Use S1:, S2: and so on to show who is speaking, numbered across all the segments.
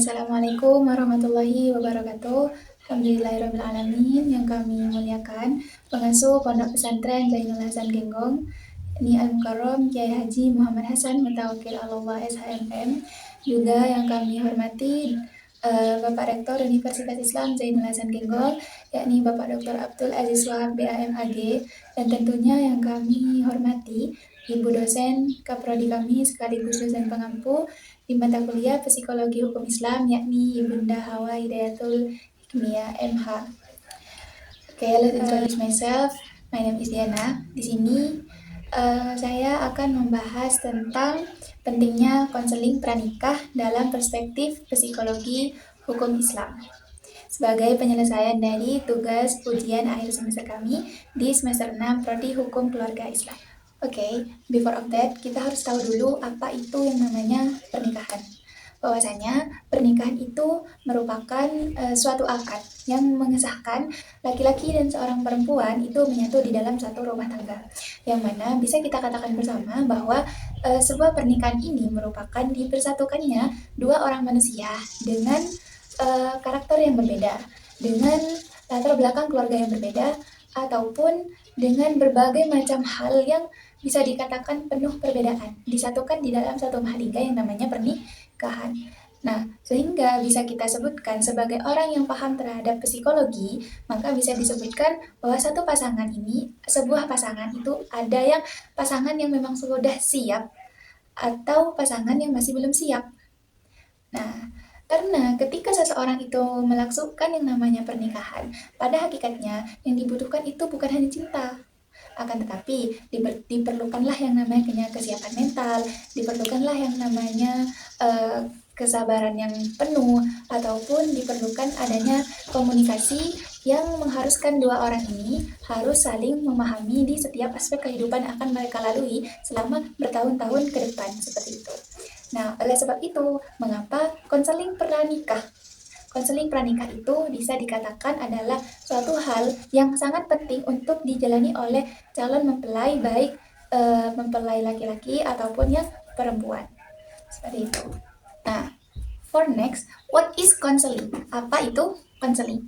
S1: Assalamualaikum warahmatullahi wabarakatuh. Alhamdulillahirrahmanirrahim. Yang kami muliakan pengasuh Pondok Pesantren Zainul Hasan Genggong, Ni Al-Mukarram Kiai Haji Muhammad Hasan Mutawakil Allah SHMM. Juga yang kami hormati Bapak Rektor Universitas Islam Zainul Hasan Genggong, yakni Bapak Dr. Abdul Aziz Wahab BAMAG, dan tentunya yang kami hormati Ibu dosen Kaprodi kami sekaligus dosen pengampu di mata kuliah Psikologi Hukum Islam, yakni Ibunda Hawa Hidayatul Hikmiyah MH. Okay, let's introduce myself. My name is Diana. Di sini saya akan membahas tentang pentingnya konseling pranikah dalam perspektif psikologi hukum Islam sebagai penyelesaian dari tugas ujian akhir semester kami di semester 6 Prodi Hukum Keluarga Islam. Oke, before of that, kita harus tahu dulu apa itu yang namanya pernikahan. Bahwasanya pernikahan itu merupakan suatu akad yang mengesahkan laki-laki dan seorang perempuan itu menyatu di dalam satu rumah tangga. Yang mana bisa kita katakan bersama bahwa sebuah pernikahan ini merupakan dipersatukannya dua orang manusia dengan karakter yang berbeda, dengan latar belakang keluarga yang berbeda, ataupun dengan berbagai macam hal yang bisa dikatakan penuh perbedaan, disatukan di dalam satu mahliga yang namanya pernikahan. Nah, sehingga bisa kita sebutkan sebagai orang yang paham terhadap psikologi, maka bisa disebutkan bahwa satu pasangan ini, sebuah pasangan itu ada yang pasangan yang memang sudah siap, atau pasangan yang masih belum siap. Nah, karena ketika seseorang itu melaksukan yang namanya pernikahan, pada hakikatnya yang dibutuhkan itu bukan hanya cinta, akan tetapi diperlukanlah yang namanya kesiapan mental, diperlukanlah yang namanya kesabaran yang penuh, ataupun diperlukan adanya komunikasi yang mengharuskan dua orang ini harus saling memahami di setiap aspek kehidupan akan mereka lalui selama bertahun-tahun ke depan, seperti itu. Nah, oleh sebab itu, mengapa konseling pranikah? Konseling pranikah itu bisa dikatakan adalah suatu hal yang sangat penting untuk dijalani oleh calon mempelai, baik mempelai laki-laki ataupun yang perempuan. Seperti itu. Nah, for next, what is counseling? Apa itu counseling?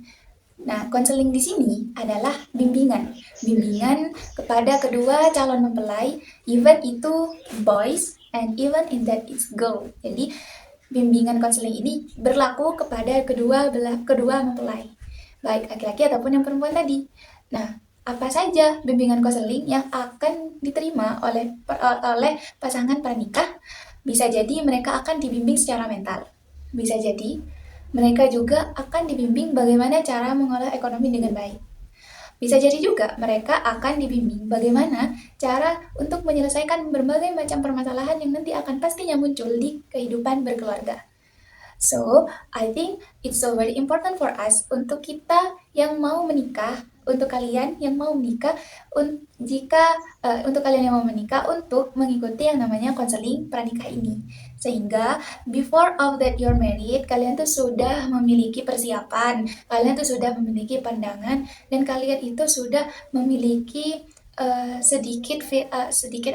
S1: Nah, konseling di sini adalah bimbingan kepada kedua calon mempelai, even itu boys and even in that is girl. Jadi bimbingan konseling ini berlaku kepada kedua mempelai, baik laki-laki ataupun yang perempuan tadi. Nah, apa saja bimbingan konseling yang akan diterima oleh pasangan pranikah? Bisa jadi mereka akan dibimbing secara mental. Bisa jadi mereka juga akan dibimbing bagaimana cara mengolah ekonomi dengan baik. Bisa jadi juga mereka akan dibimbing bagaimana cara untuk menyelesaikan berbagai macam permasalahan yang nanti akan pastinya muncul di kehidupan berkeluarga. So, I think it's so very important for us untuk kita yang mau menikah, untuk kalian yang mau menikah, untuk kalian yang mau menikah untuk mengikuti yang namanya konseling pranikah ini. Sehingga before of that you're married, kalian tuh sudah memiliki persiapan, kalian tuh sudah memiliki pandangan, dan kalian itu sudah memiliki sedikit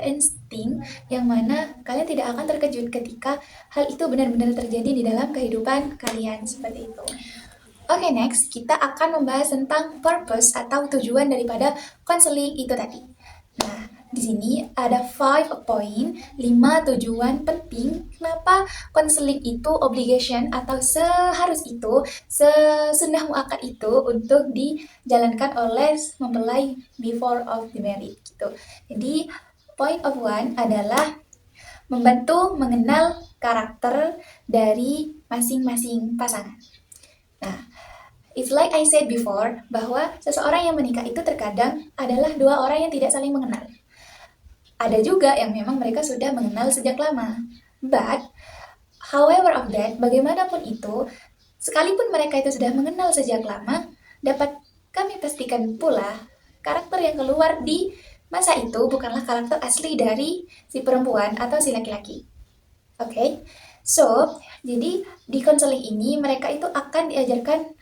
S1: insting yang mana kalian tidak akan terkejut ketika hal itu benar-benar terjadi di dalam kehidupan kalian, seperti itu. Oke, next kita akan membahas tentang purpose atau tujuan daripada konseling itu tadi. Nah, di sini ada 5 poin, 5 tujuan penting kenapa konseling itu obligation atau seharus itu, sesunnah muakkad itu untuk dijalankan oleh mempelai before of the marriage gitu. Jadi, point of one adalah membantu mengenal karakter dari masing-masing pasangan. Nah, it's like I said before, bahwa seseorang yang menikah itu terkadang adalah dua orang yang tidak saling mengenal. Ada juga yang memang mereka sudah mengenal sejak lama. But, however of that, bagaimanapun itu, sekalipun mereka itu sudah mengenal sejak lama, dapat kami pastikan pula, karakter yang keluar di masa itu bukanlah karakter asli dari si perempuan atau si laki-laki. Oke? So, jadi di konseling ini mereka itu akan diajarkan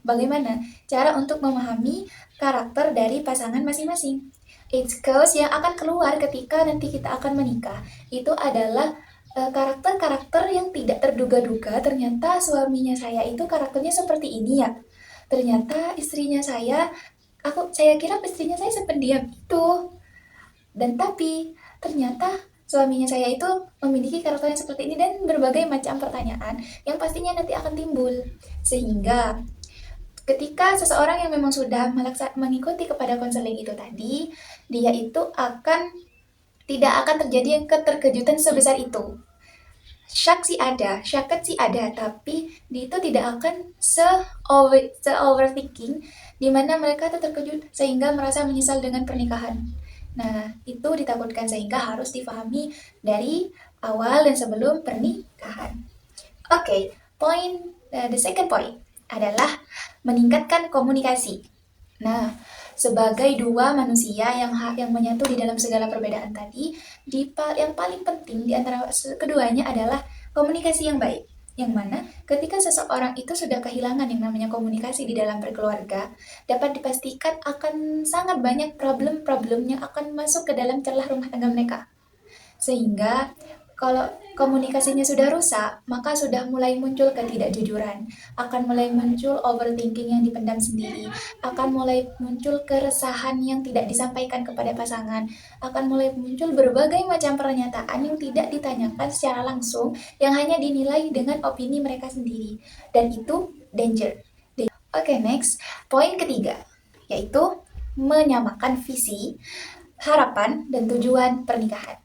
S1: bagaimana cara untuk memahami karakter dari pasangan masing-masing. It's cause yang akan keluar ketika nanti kita akan menikah itu adalah karakter-karakter yang tidak terduga-duga, ternyata suaminya saya itu karakternya seperti ini ya. Ternyata istrinya saya kira istrinya saya sependiam itu. Dan tapi ternyata suaminya saya itu memiliki karakter yang seperti ini dan berbagai macam pertanyaan yang pastinya nanti akan timbul. Sehingga ketika seseorang yang memang sudah mengikuti kepada konseling itu tadi, dia itu tidak akan terjadi yang keterkejutan sebesar itu. Syakat sih ada, tapi itu tidak akan overthinking di mana mereka tuh terkejut sehingga merasa menyesal dengan pernikahan. Nah, itu ditakutkan sehingga harus difahami dari awal dan sebelum pernikahan. Oke, the second point adalah meningkatkan komunikasi. Nah, sebagai dua manusia yang menyatu di dalam segala perbedaan tadi, yang paling penting di antara keduanya adalah komunikasi yang baik. Yang mana ketika seseorang itu sudah kehilangan yang namanya komunikasi di dalam berkeluarga, dapat dipastikan akan sangat banyak problem-problem yang akan masuk ke dalam celah rumah tangga mereka. Sehingga kalau komunikasinya sudah rusak, maka sudah mulai muncul ketidakjujuran, akan mulai muncul overthinking yang dipendam sendiri, akan mulai muncul keresahan yang tidak disampaikan kepada pasangan, akan mulai muncul berbagai macam pernyataan yang tidak ditanyakan secara langsung, yang hanya dinilai dengan opini mereka sendiri. Dan itu danger. Oke, next. Poin ketiga, yaitu menyamakan visi, harapan, dan tujuan pernikahan.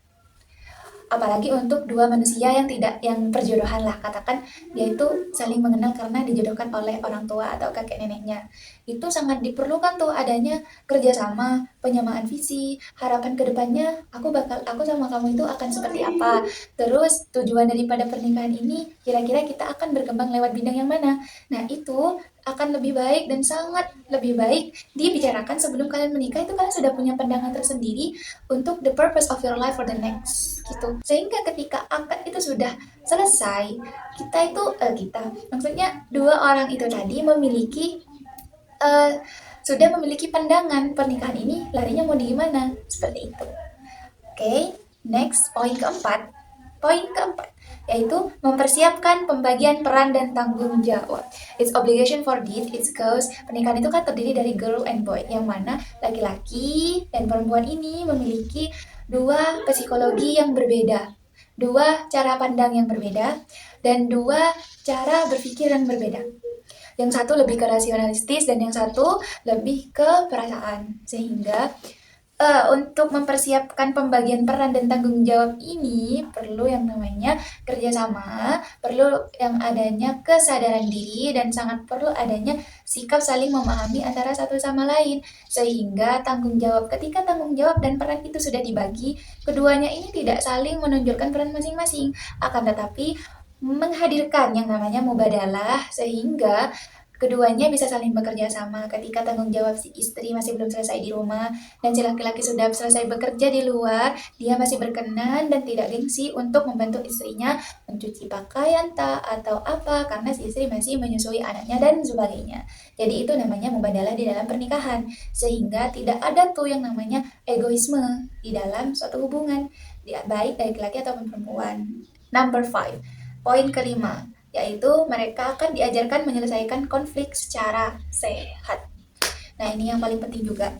S1: Apalagi untuk dua manusia yang perjodohan lah, katakan dia itu saling mengenal karena dijodohkan oleh orang tua atau kakek neneknya. Itu sangat diperlukan tuh adanya kerjasama, penyamaan visi, harapan kedepannya aku sama kamu itu akan seperti apa. Terus tujuan daripada pernikahan ini kira-kira kita akan berkembang lewat bidang yang mana. Nah, itu akan lebih baik dan sangat lebih baik dibicarakan sebelum kalian menikah. Itu kalian sudah punya pandangan tersendiri untuk the purpose of your life for the next gitu. Sehingga ketika akad itu sudah selesai, maksudnya dua orang itu tadi sudah memiliki pandangan pernikahan ini larinya mau di gimana, seperti itu. Oke, next poin keempat yaitu mempersiapkan pembagian peran dan tanggung jawab. It's obligation for this, it's cause pernikahan itu kan terdiri dari girl and boy, yang mana laki-laki dan perempuan ini memiliki dua psikologi yang berbeda, dua cara pandang yang berbeda, dan dua cara berpikir yang berbeda. Yang satu lebih ke rasionalistis dan yang satu lebih ke perasaan. Sehingga untuk mempersiapkan pembagian peran dan tanggung jawab ini perlu yang namanya kerjasama, perlu yang adanya kesadaran diri, dan sangat perlu adanya sikap saling memahami antara satu sama lain. Sehingga ketika tanggung jawab dan peran itu sudah dibagi, keduanya ini tidak saling menonjolkan peran masing-masing, akan tetapi menghadirkan yang namanya mubadalah, sehingga keduanya bisa saling bekerja sama ketika tanggung jawab si istri masih belum selesai di rumah dan si laki-laki sudah selesai bekerja di luar, dia masih berkenan dan tidak gengsi untuk membantu istrinya mencuci pakaian atau apa karena si istri masih menyusui anaknya dan sebagainya. Jadi itu namanya mubadalah di dalam pernikahan, sehingga tidak ada tuh yang namanya egoisme di dalam suatu hubungan, baik dari laki-laki ataupun perempuan. Number 5, poin kelima, yaitu mereka akan diajarkan menyelesaikan konflik secara sehat. Nah, ini yang paling penting juga.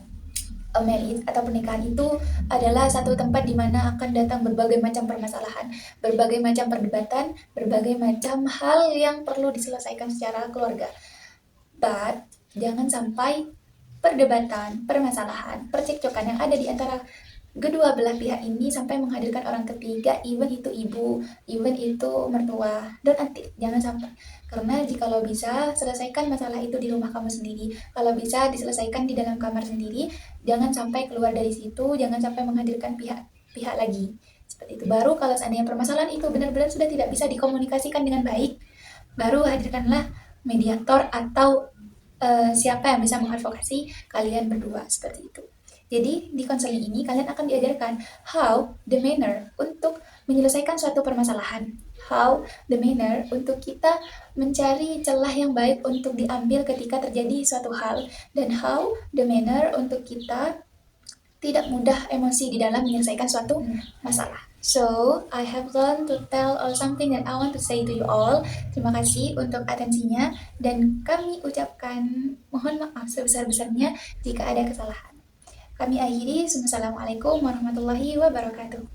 S1: Marriage atau pernikahan itu adalah satu tempat di mana akan datang berbagai macam permasalahan, berbagai macam perdebatan, berbagai macam hal yang perlu diselesaikan secara keluarga. But jangan sampai perdebatan, permasalahan, percekcokan yang ada di antara kedua belah pihak ini sampai menghadirkan orang ketiga, even itu ibu, even itu mertua, dan nanti jangan sampai. Karena jikalau bisa, selesaikan masalah itu di rumah kamu sendiri. Kalau bisa diselesaikan di dalam kamar sendiri, jangan sampai keluar dari situ, jangan sampai menghadirkan pihak lagi. Seperti itu. Baru kalau seandainya permasalahan itu benar-benar sudah tidak bisa dikomunikasikan dengan baik, baru hadirkanlah mediator atau siapa yang bisa mengadvokasi kalian berdua, seperti itu. Jadi di konseling ini kalian akan diajarkan the manner untuk menyelesaikan suatu permasalahan, the manner untuk kita mencari celah yang baik untuk diambil ketika terjadi suatu hal, dan the manner untuk kita tidak mudah emosi di dalam menyelesaikan suatu masalah. So, I have learned to tell all something that I want to say to you all. Terima kasih untuk atensinya dan kami ucapkan mohon maaf sebesar-besarnya jika ada kesalahan. Kami akhiri, Assalamualaikum warahmatullahi wabarakatuh.